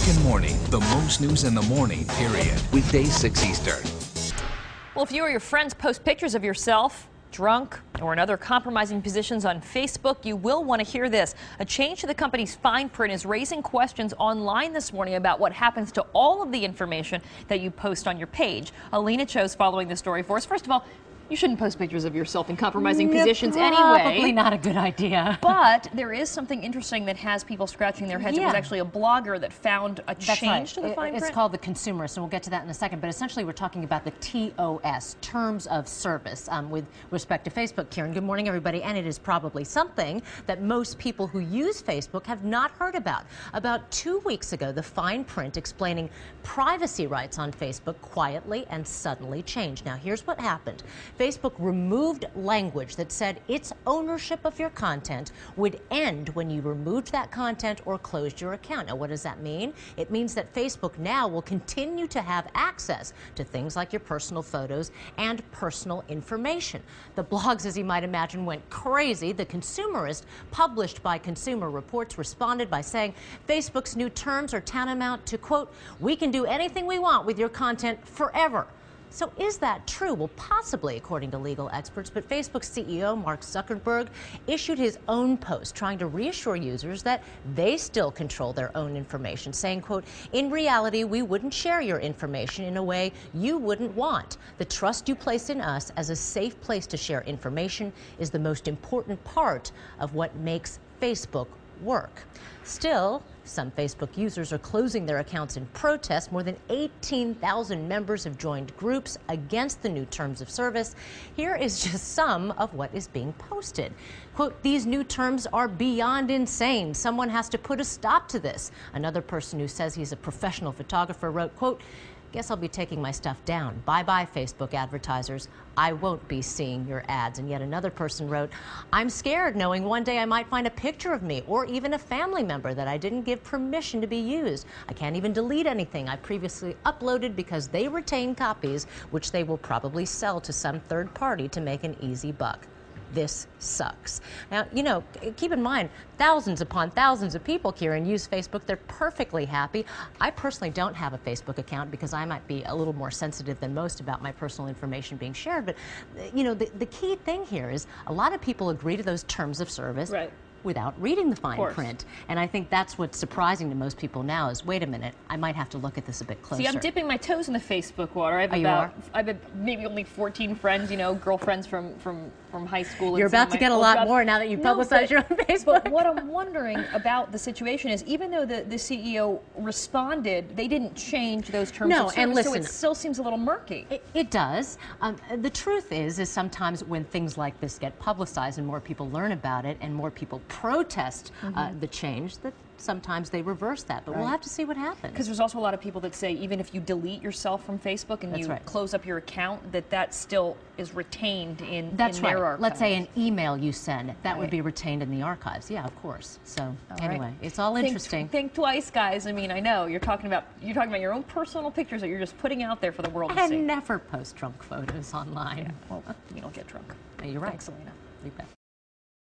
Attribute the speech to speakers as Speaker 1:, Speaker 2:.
Speaker 1: American Morning, the most news in the morning, period. Weekdays 6 Eastern.
Speaker 2: Well, if you or your friends post pictures of yourself drunk or in other compromising positions on Facebook, you will want to hear this. A change to the company's fine print is raising questions online this morning about what happens to all of the information that you post on your page. Alina Cho's following the story for us. First of all, you shouldn't post pictures of yourself in compromising positions anyway.
Speaker 3: Probably not a good idea.
Speaker 2: But there is something interesting that has people scratching their heads. Yeah. It was actually a blogger that found a change to the fine print.
Speaker 3: It's called The Consumerist, and we'll get to that in a second. But essentially, we're talking about the TOS, Terms of Service, with respect to Facebook. Kieran, good morning, everybody. And it is probably something that most people who use Facebook have not heard about. About 2 weeks ago, the fine print explaining privacy rights on Facebook quietly and suddenly changed. Now, here's what happened. Facebook removed language that said its ownership of your content would end when you removed that content or closed your account. Now, what does that mean? It means that Facebook now will continue to have access to things like your personal photos and personal information. The blogs, as you might imagine, went crazy. The Consumerist, published by Consumer Reports, responded by saying Facebook's new terms are tantamount to, quote, "We can do anything we want with your content forever." So is that true? Well, possibly, according to legal experts, but Facebook's CEO, Mark Zuckerberg, issued his own post trying to reassure users that they still control their own information, saying, quote, "In reality, we wouldn't share your information in a way you wouldn't want. The trust you place in us as a safe place to share information is the most important part of what makes Facebook work." Still, some Facebook users are closing their accounts in protest. More than 18,000 members have joined groups against the new terms of service. Here is just some of what is being posted. Quote, "These new terms are beyond insane. Someone has to put a stop to this." Another person who says he's a professional photographer wrote, quote, "Guess I'll be taking my stuff down. Bye-bye, Facebook advertisers. I won't be seeing your ads." And yet another person wrote, "I'm scared knowing one day I might find a picture of me or even a family member that I didn't give permission to be used. I can't even delete anything I previously uploaded because they retain copies, which they will probably sell to some third party to make an easy buck. This sucks." Now, you know, keep in mind, thousands upon thousands of people, Kieran, use Facebook. They're perfectly happy. I personally don't have a Facebook account because I might be a little more sensitive than most about my personal information being shared. But, you know, the key thing here is a lot of people agree to those terms of service. Right. Without reading the fine print. And I think that's what's surprising to most people now is, wait a minute, I might have to look at this a bit closer.
Speaker 2: See, I'm dipping my toes in the Facebook water. I have maybe only 14 friends, you know, girlfriends from high school.
Speaker 3: You're about to get a lot more now that you've publicized your own Facebook.
Speaker 2: But what I'm wondering about the situation is, even though the CEO responded, they didn't change those terms of service,
Speaker 3: and listen,
Speaker 2: so it still seems a little murky.
Speaker 3: It does. The truth is sometimes when things like this get publicized and more people learn about it and more people protest the change, that sometimes they reverse that, but we'll have to see what happens.
Speaker 2: Because there's also a lot of people that say even if you delete yourself from Facebook and you close up your account, that still is retained in their archives.
Speaker 3: Let's say an email you send, that would be retained in the archives. Yeah, of course. So anyway, it's all interesting.
Speaker 2: Think twice, guys. I mean, I know you're talking about your own personal pictures that you're just putting out there for the world to see.
Speaker 3: And never post drunk photos online.
Speaker 2: Yeah, well, you don't get drunk.
Speaker 3: You're right.
Speaker 2: Thanks, Alina.
Speaker 3: You bet.